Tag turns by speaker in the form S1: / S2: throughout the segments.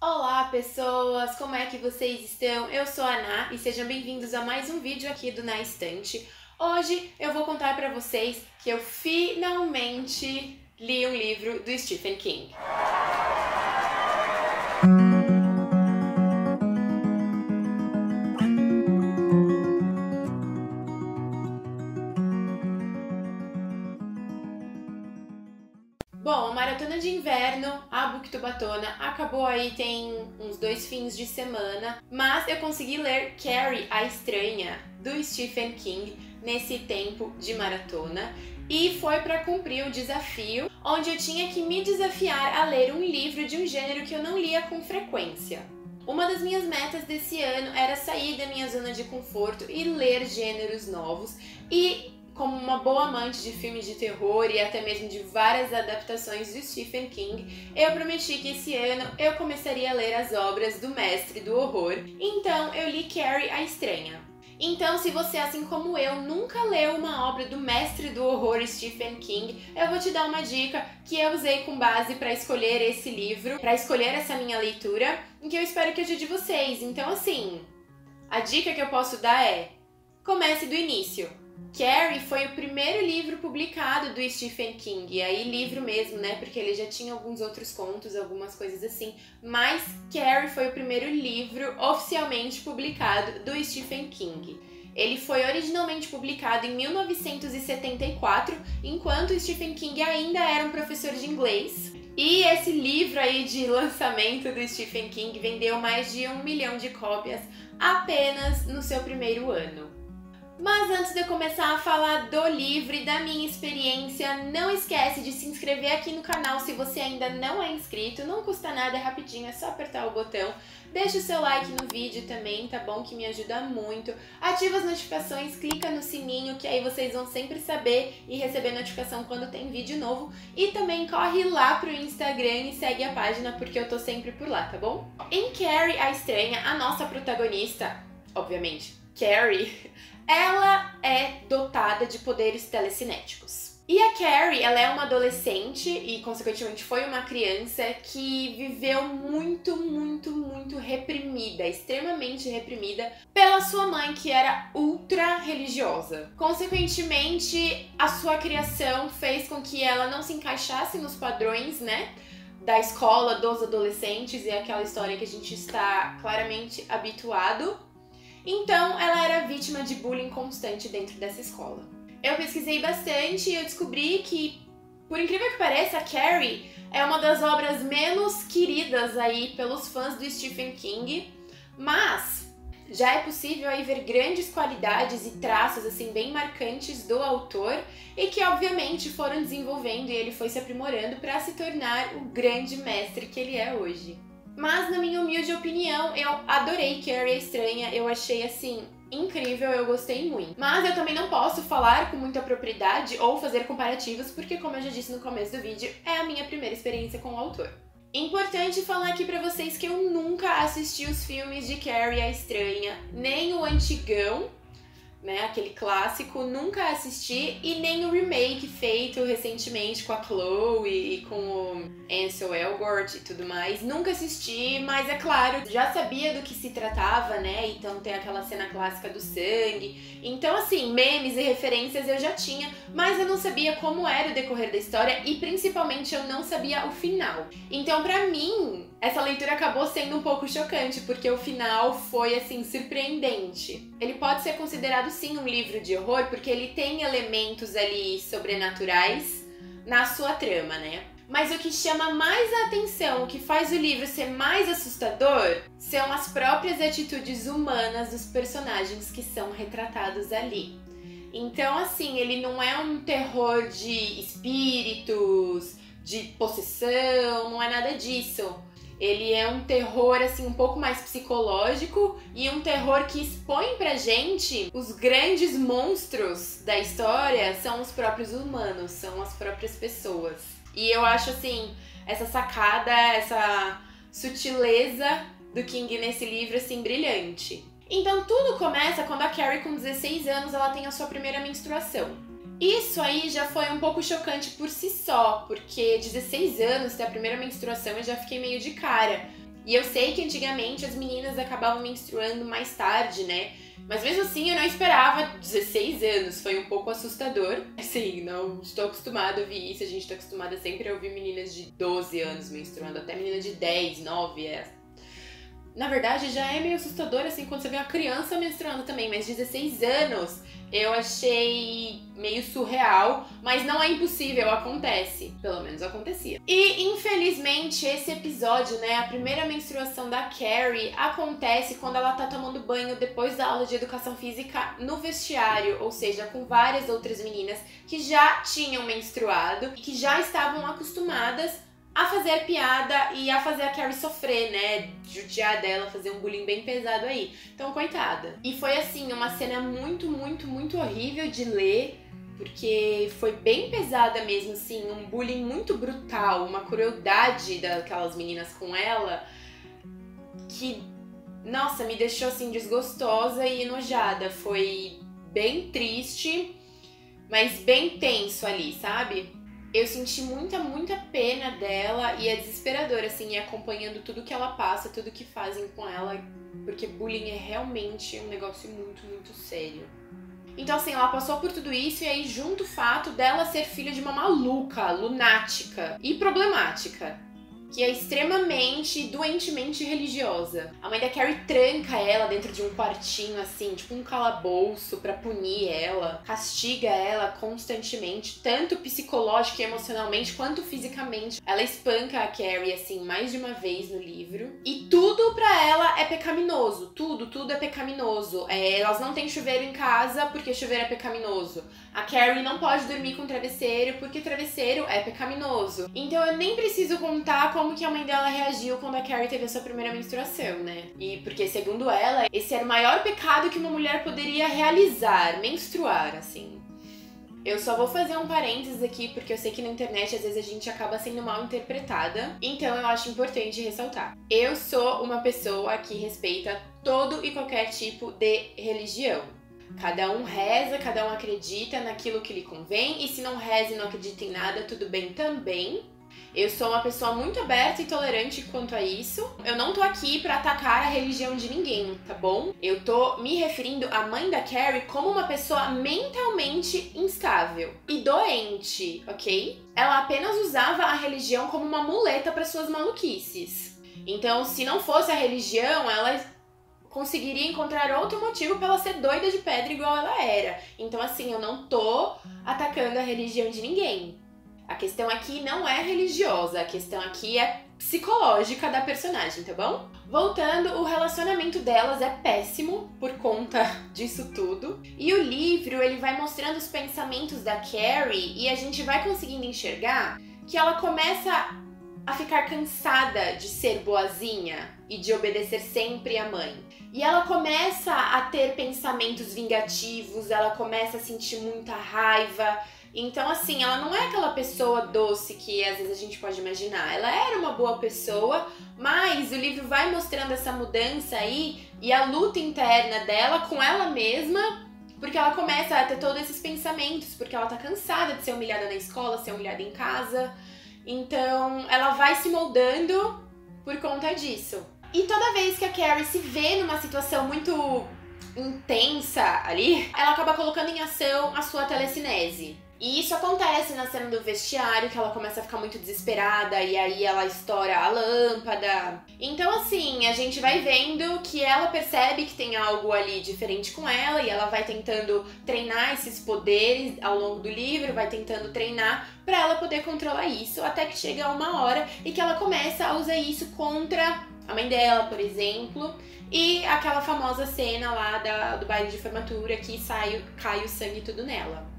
S1: Olá pessoas, como é que vocês estão? Eu sou a Ana e sejam bem-vindos a mais um vídeo aqui do Na Estante. Hoje eu vou contar pra vocês que eu finalmente li um livro do Stephen King. Bom, a maratona de inverno, a Booktubatona, acabou aí tem uns 2 fins de semana, mas eu consegui ler Carrie, a Estranha, do Stephen King, nesse tempo de maratona, e foi para cumprir o desafio, onde eu tinha que me desafiar a ler um livro de um gênero que eu não lia com frequência. Uma das minhas metas desse ano era sair da minha zona de conforto e ler gêneros novos, e como uma boa amante de filmes de terror e até mesmo de várias adaptações do Stephen King, eu prometi que esse ano eu começaria a ler as obras do mestre do horror. Então eu li Carrie, a Estranha. Então, se você, assim como eu, nunca leu uma obra do mestre do horror Stephen King, eu vou te dar uma dica que eu usei com base para escolher esse livro, para escolher essa minha leitura, e que eu espero que ajude vocês. Então, assim, a dica que eu posso dar é: comece do início. Carrie foi o primeiro livro publicado do Stephen King, e aí livro mesmo, né, porque ele já tinha alguns outros contos, algumas coisas assim, mas Carrie foi o primeiro livro oficialmente publicado do Stephen King. Ele foi originalmente publicado em 1974, enquanto Stephen King ainda era um professor de inglês. E esse livro aí de lançamento do Stephen King vendeu mais de 1 milhão de cópias apenas no seu primeiro ano. Mas antes de eu começar a falar do livro e da minha experiência, não esquece de se inscrever aqui no canal se você ainda não é inscrito, não custa nada, é rapidinho, é só apertar o botão. Deixa o seu like no vídeo também, tá bom? Que me ajuda muito. Ativa as notificações, clica no sininho, que aí vocês vão sempre saber e receber notificação quando tem vídeo novo. E também corre lá pro Instagram e segue a página, porque eu tô sempre por lá, tá bom? Em Carrie, a Estranha, a nossa protagonista, obviamente, Carrie, ela é dotada de poderes telecinéticos. E a Carrie, ela é uma adolescente e, consequentemente, foi uma criança que viveu muito reprimida, extremamente reprimida pela sua mãe, que era ultra religiosa. Consequentemente, a sua criação fez com que ela não se encaixasse nos padrões, né, da escola dos adolescentes, e aquela história que a gente está claramente habituado. Então, ela era vítima de bullying constante dentro dessa escola. Eu pesquisei bastante e eu descobri que, por incrível que pareça, a Carrie é uma das obras menos queridas aí pelos fãs do Stephen King, mas já é possível aí ver grandes qualidades e traços assim bem marcantes do autor e que obviamente foram desenvolvendo e ele foi se aprimorando para se tornar o grande mestre que ele é hoje. Mas, na minha humilde opinião, eu adorei Carrie, a Estranha, eu achei, assim, incrível, eu gostei muito. Mas eu também não posso falar com muita propriedade ou fazer comparativos, porque, como eu já disse no começo do vídeo, é a minha primeira experiência com o autor. Importante falar aqui pra vocês que eu nunca assisti os filmes de Carrie, a Estranha, nem o antigão, né, aquele clássico, nunca assisti, e nem o remake feito recentemente com a Chloe e com o Ansel Elgort e tudo mais. Nunca assisti, mas é claro, já sabia do que se tratava, né, então tem aquela cena clássica do sangue. Então, assim, memes e referências eu já tinha, mas eu não sabia como era o decorrer da história e, principalmente, eu não sabia o final. Então, pra mim, essa leitura acabou sendo um pouco chocante, porque o final foi, assim, surpreendente. Ele pode ser considerado, sim, um livro de horror, porque ele tem elementos ali sobrenaturais na sua trama, né? Mas o que chama mais a atenção, o que faz o livro ser mais assustador, são as próprias atitudes humanas dos personagens que são retratados ali. Então, assim, ele não é um terror de espíritos, de possessão, não é nada disso. Ele é um terror, assim, um pouco mais psicológico e um terror que expõe pra gente os grandes monstros da história são os próprios humanos, são as próprias pessoas. E eu acho, assim, essa sacada, essa sutileza do King nesse livro, assim, brilhante. Então tudo começa quando a Carrie, com 16 anos, ela tem a sua primeira menstruação. Isso aí já foi um pouco chocante por si só, porque 16 anos ter a primeira menstruação eu já fiquei meio de cara. E eu sei que antigamente as meninas acabavam menstruando mais tarde, né? Mas mesmo assim eu não esperava 16 anos, foi um pouco assustador. Assim, não estou acostumada a ouvir isso, a gente tá acostumada sempre a ouvir meninas de 12 anos menstruando, até meninas de 10, 9, Na verdade já é meio assustador assim quando você vê uma criança menstruando também, mas 16 anos eu achei meio surreal, mas não é impossível, acontece. Pelo menos acontecia. E infelizmente esse episódio, né, a primeira menstruação da Carrie acontece quando ela tá tomando banho depois da aula de educação física no vestiário, ou seja, com várias outras meninas que já tinham menstruado e que já estavam acostumadas a fazer piada e a fazer a Carrie sofrer, né? Judiar dela, fazer um bullying bem pesado aí. Então, coitada. E foi, assim, uma cena muito, muito, muito horrível de ler, porque foi bem pesada mesmo, assim, um bullying muito brutal, uma crueldade daquelas meninas com ela, que, nossa, me deixou, assim, desgostosa e enojada. Foi bem triste, mas bem tenso ali, sabe? Eu senti muita, muita pena dela e é desesperador, assim, acompanhando tudo que ela passa, tudo que fazem com ela, porque bullying é realmente um negócio muito, muito sério. Então, assim, ela passou por tudo isso e aí junto o fato dela ser filha de uma maluca, lunática e problemática, que é extremamente, doentemente religiosa. A mãe da Carrie tranca ela dentro de um quartinho, assim, tipo um calabouço pra punir ela, castiga ela constantemente, tanto psicológica e emocionalmente, quanto fisicamente. Ela espanca a Carrie, assim, mais de uma vez no livro. E tudo pra ela é pecaminoso. Tudo é pecaminoso. Elas não têm chuveiro em casa porque chuveiro é pecaminoso. A Carrie não pode dormir com travesseiro porque travesseiro é pecaminoso. Então eu nem preciso contar como que a mãe dela reagiu quando a Carrie teve a sua primeira menstruação, né? E porque, segundo ela, esse era o maior pecado que uma mulher poderia realizar, menstruar, assim. Eu só vou fazer um parênteses aqui, porque eu sei que na internet às vezes a gente acaba sendo mal interpretada, então eu acho importante ressaltar. Eu sou uma pessoa que respeita todo e qualquer tipo de religião. Cada um reza, cada um acredita naquilo que lhe convém, e se não reza e não acredita em nada, tudo bem também. Eu sou uma pessoa muito aberta e tolerante quanto a isso. Eu não tô aqui pra atacar a religião de ninguém, tá bom? Eu tô me referindo à mãe da Carrie como uma pessoa mentalmente instável e doente, ok? Ela apenas usava a religião como uma muleta para suas maluquices. Então, se não fosse a religião, ela conseguiria encontrar outro motivo pra ela ser doida de pedra igual ela era. Então, assim, eu não tô atacando a religião de ninguém. A questão aqui não é religiosa, a questão aqui é psicológica da personagem, tá bom? Voltando, o relacionamento delas é péssimo por conta disso tudo. E o livro, ele vai mostrando os pensamentos da Carrie e a gente vai conseguindo enxergar que ela começa a ficar cansada de ser boazinha e de obedecer sempre à mãe. E ela começa a ter pensamentos vingativos, ela começa a sentir muita raiva. Então, assim, ela não é aquela pessoa doce que às vezes a gente pode imaginar. Ela era uma boa pessoa, mas o livro vai mostrando essa mudança aí e a luta interna dela com ela mesma, porque ela começa a ter todos esses pensamentos, porque ela tá cansada de ser humilhada na escola, ser humilhada em casa. Então, ela vai se moldando por conta disso. E toda vez que a Carrie se vê numa situação muito intensa ali, ela acaba colocando em ação a sua telecinese. E isso acontece na cena do vestiário, que ela começa a ficar muito desesperada e aí ela estoura a lâmpada. Então, assim, a gente vai vendo que ela percebe que tem algo ali diferente com ela e ela vai tentando treinar esses poderes ao longo do livro, vai tentando treinar pra ela poder controlar isso, até que chega uma hora e que ela começa a usar isso contra a mãe dela, por exemplo, e aquela famosa cena lá do baile de formatura que cai o sangue tudo nela.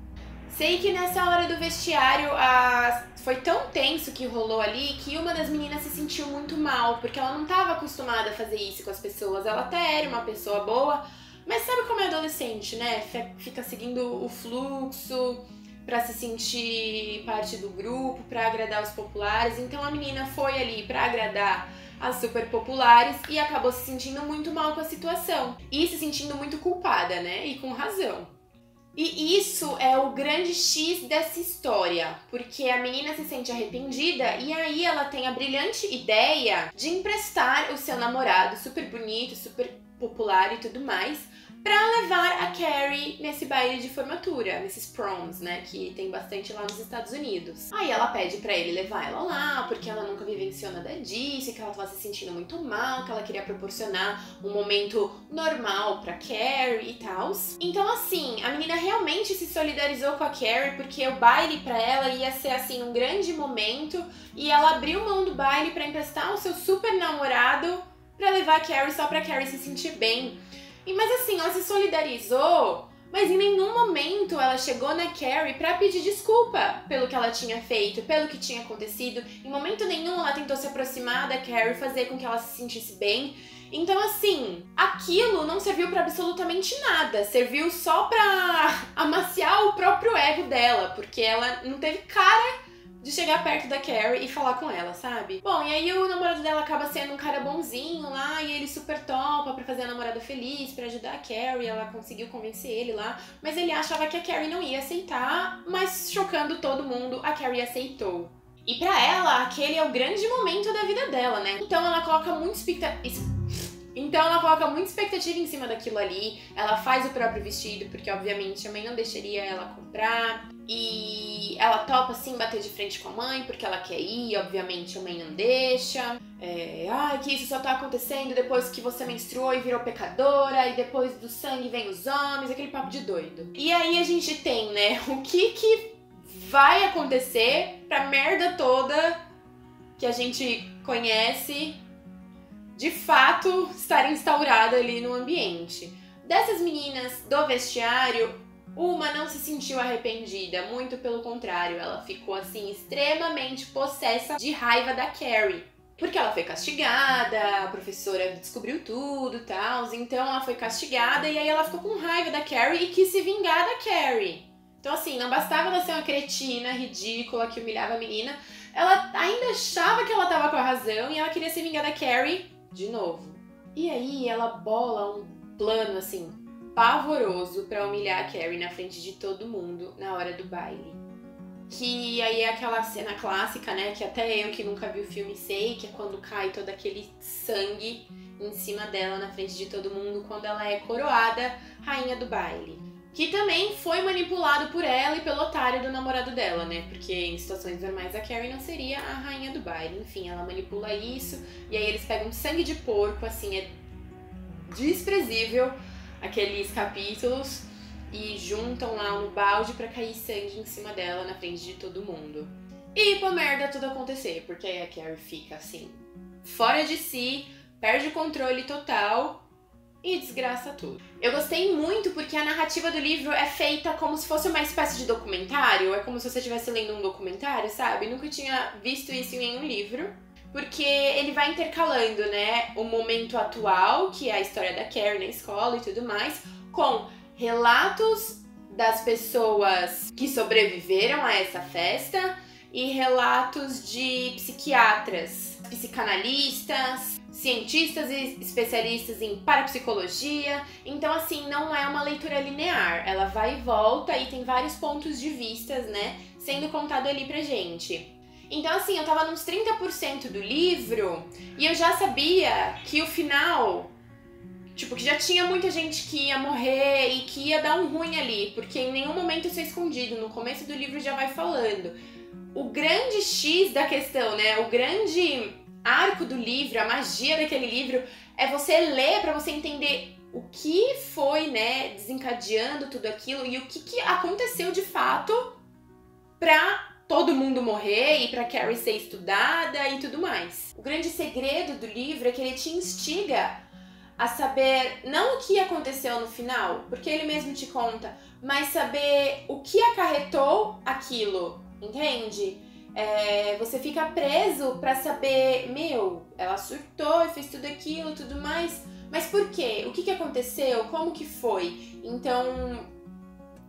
S1: Sei que nessa hora do vestiário foi tão tenso que rolou ali que uma das meninas se sentiu muito mal, porque ela não estava acostumada a fazer isso com as pessoas. Ela até era uma pessoa boa, mas sabe como é adolescente, né? Fica seguindo o fluxo pra se sentir parte do grupo, pra agradar os populares. Então a menina foi ali pra agradar as super populares e acabou se sentindo muito mal com a situação. E se sentindo muito culpada, né? E com razão. E isso é o grande X dessa história, porque a menina se sente arrependida e aí ela tem a brilhante ideia de emprestar o seu namorado super bonito, super popular e tudo mais, pra levar a Carrie nesse baile de formatura, nesses proms, né, que tem bastante lá nos Estados Unidos. Aí ela pede pra ele levar ela lá, porque ela nunca vivenciou nada disso, que ela tava se sentindo muito mal, que ela queria proporcionar um momento normal pra Carrie e tal. Então assim, a menina realmente se solidarizou com a Carrie, porque o baile pra ela ia ser assim um grande momento, e ela abriu mão do baile pra emprestar o seu super namorado pra levar a Carrie só pra Carrie se sentir bem. Mas assim, ela se solidarizou, mas em nenhum momento ela chegou na Carrie pra pedir desculpa pelo que ela tinha feito, pelo que tinha acontecido. Em momento nenhum ela tentou se aproximar da Carrie, fazer com que ela se sentisse bem. Então assim, aquilo não serviu pra absolutamente nada, serviu só pra amaciar o próprio ego dela, porque ela não teve cara de chegar perto da Carrie e falar com ela, sabe? Bom, e aí o namorado dela acaba sendo um cara bonzinho lá, e ele super topa pra fazer a namorada feliz, pra ajudar a Carrie, ela conseguiu convencer ele lá, mas ele achava que a Carrie não ia aceitar, mas chocando todo mundo, a Carrie aceitou. E pra ela, aquele é o grande momento da vida dela, né? Então ela coloca muita expectativa em cima daquilo ali, ela faz o próprio vestido, porque obviamente a mãe não deixaria ela comprar, e ela topa assim bater de frente com a mãe, porque ela quer ir, obviamente a mãe não deixa. Que isso só tá acontecendo depois que você menstruou e virou pecadora, e depois do sangue vem os homens, aquele papo de doido. E aí a gente tem, né, o que vai acontecer pra merda toda que a gente conhece de fato estar instaurada ali no ambiente. Dessas meninas do vestiário, uma não se sentiu arrependida, muito pelo contrário, ela ficou assim extremamente possessa de raiva da Carrie. Porque ela foi castigada, a professora descobriu tudo e tal, então ela foi castigada e aí ela ficou com raiva da Carrie e quis se vingar da Carrie. Então assim, não bastava ela ser uma cretina, ridícula, que humilhava a menina, ela ainda achava que ela tava com a razão e ela queria se vingar da Carrie de novo. E aí ela bola um plano assim pavoroso pra humilhar a Carrie na frente de todo mundo na hora do baile. Que aí é aquela cena clássica, né, que até eu que nunca vi o filme sei, que é quando cai todo aquele sangue em cima dela na frente de todo mundo quando ela é coroada rainha do baile. Que também foi manipulado por ela e pelo otário do namorado dela, né? Porque em situações normais a Carrie não seria a rainha do baile. Enfim, ela manipula isso e aí eles pegam sangue de porco, assim, é desprezível aqueles capítulos e juntam lá no balde pra cair sangue em cima dela na frente de todo mundo. E pra merda tudo acontecer, porque aí a Carrie fica assim, fora de si, perde o controle total e desgraça tudo. Eu gostei muito porque a narrativa do livro é feita como se fosse uma espécie de documentário, é como se você estivesse lendo um documentário, sabe? Nunca tinha visto isso em nenhum livro, porque ele vai intercalando, né, o momento atual, que é a história da Carrie na escola e tudo mais, com relatos das pessoas que sobreviveram a essa festa e relatos de psiquiatras, psicanalistas, cientistas e especialistas em parapsicologia. Então, assim, não é uma leitura linear. Ela vai e volta e tem vários pontos de vistas, né, sendo contado ali pra gente. Então, assim, eu tava nos 30% do livro e eu já sabia que o final, tipo, que já tinha muita gente que ia morrer e que ia dar um ruim ali, porque em nenhum momento isso é escondido. No começo do livro já vai falando. O grande X da questão, né, o grande arco do livro, a magia daquele livro, é você ler pra você entender o que foi, né, desencadeando tudo aquilo e o que aconteceu de fato pra todo mundo morrer e pra Carrie ser estudada e tudo mais. O grande segredo do livro é que ele te instiga a saber não o que aconteceu no final, porque ele mesmo te conta, mas saber o que acarretou aquilo, entende? Você fica preso pra saber, ela surtou e fez tudo aquilo, tudo mais, mas por quê? O que aconteceu? Como que foi? Então,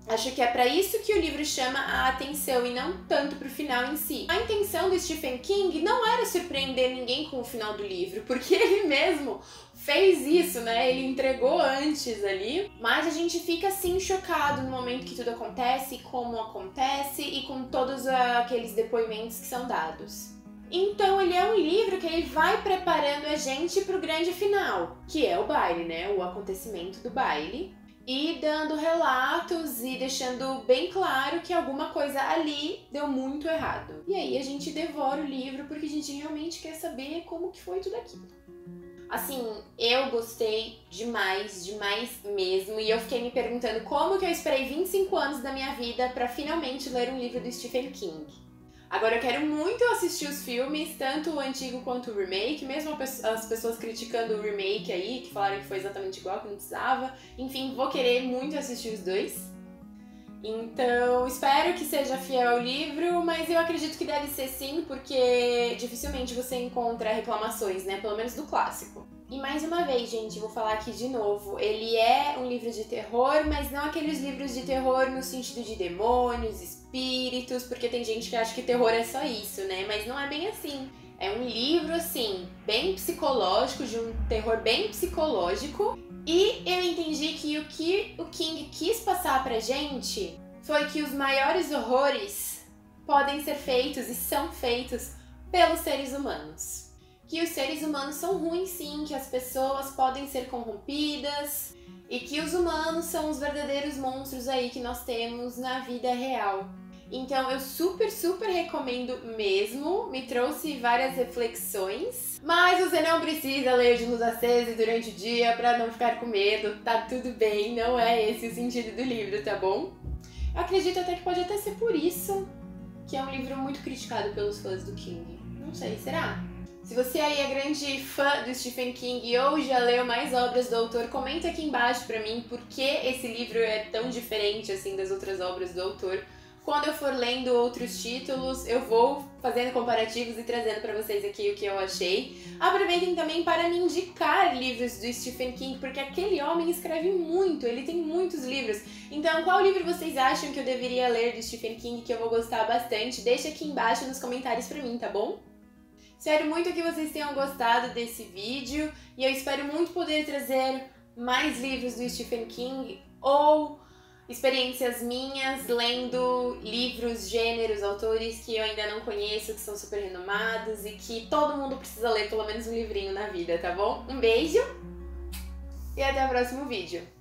S1: acho que é pra isso que o livro chama a atenção e não tanto pro final em si. A intenção do Stephen King não era surpreender ninguém com o final do livro, porque ele mesmo fez isso, né? Ele entregou antes ali, mas a gente fica assim chocado no momento que tudo acontece, como acontece e com todos aqueles depoimentos que são dados. Então ele é um livro que ele vai preparando a gente pro grande final, que é o baile, né? O acontecimento do baile. E dando relatos e deixando bem claro que alguma coisa ali deu muito errado. E aí a gente devora o livro porque a gente realmente quer saber como que foi tudo aquilo. Assim, eu gostei demais, demais mesmo. E eu fiquei me perguntando como que eu esperei 25 anos da minha vida pra finalmente ler um livro do Stephen King. Agora eu quero muito assistir os filmes, tanto o antigo quanto o remake, mesmo as pessoas criticando o remake aí, que falaram que foi exatamente igual, que não precisava. Enfim, vou querer muito assistir os dois. Então, espero que seja fiel ao livro, mas eu acredito que deve ser sim, porque dificilmente você encontra reclamações, né? Pelo menos do clássico. E mais uma vez, gente, vou falar aqui de novo, ele é um livro de terror, mas não aqueles livros de terror no sentido de demônios, espíritos, porque tem gente que acha que terror é só isso, né? Mas não é bem assim. É um livro, assim, bem psicológico, de um terror bem psicológico. E eu entendi que o King quis passar pra gente foi que os maiores horrores podem ser feitos e são feitos pelos seres humanos. Que os seres humanos são ruins sim, que as pessoas podem ser corrompidas e que os humanos são os verdadeiros monstros aí que nós temos na vida real. Então eu super, super recomendo mesmo, me trouxe várias reflexões, mas você não precisa ler de luz acesa durante o dia pra não ficar com medo, tá tudo bem, não é esse o sentido do livro, tá bom? Eu acredito até que pode até ser por isso que é um livro muito criticado pelos fãs do King, não sei, será? Se você aí é grande fã do Stephen King ou já leu mais obras do autor, comenta aqui embaixo pra mim por que esse livro é tão diferente assim das outras obras do autor. Quando eu for lendo outros títulos, eu vou fazendo comparativos e trazendo pra vocês aqui o que eu achei. Aproveitem também para me indicar livros do Stephen King, porque aquele homem escreve muito, ele tem muitos livros. Então, qual livro vocês acham que eu deveria ler do Stephen King que eu vou gostar bastante? Deixa aqui embaixo nos comentários pra mim, tá bom? Espero muito que vocês tenham gostado desse vídeo e eu espero muito poder trazer mais livros do Stephen King ou experiências minhas lendo livros, gêneros, autores que eu ainda não conheço, que são super renomados e que todo mundo precisa ler pelo menos um livrinho na vida, tá bom? Um beijo e até o próximo vídeo!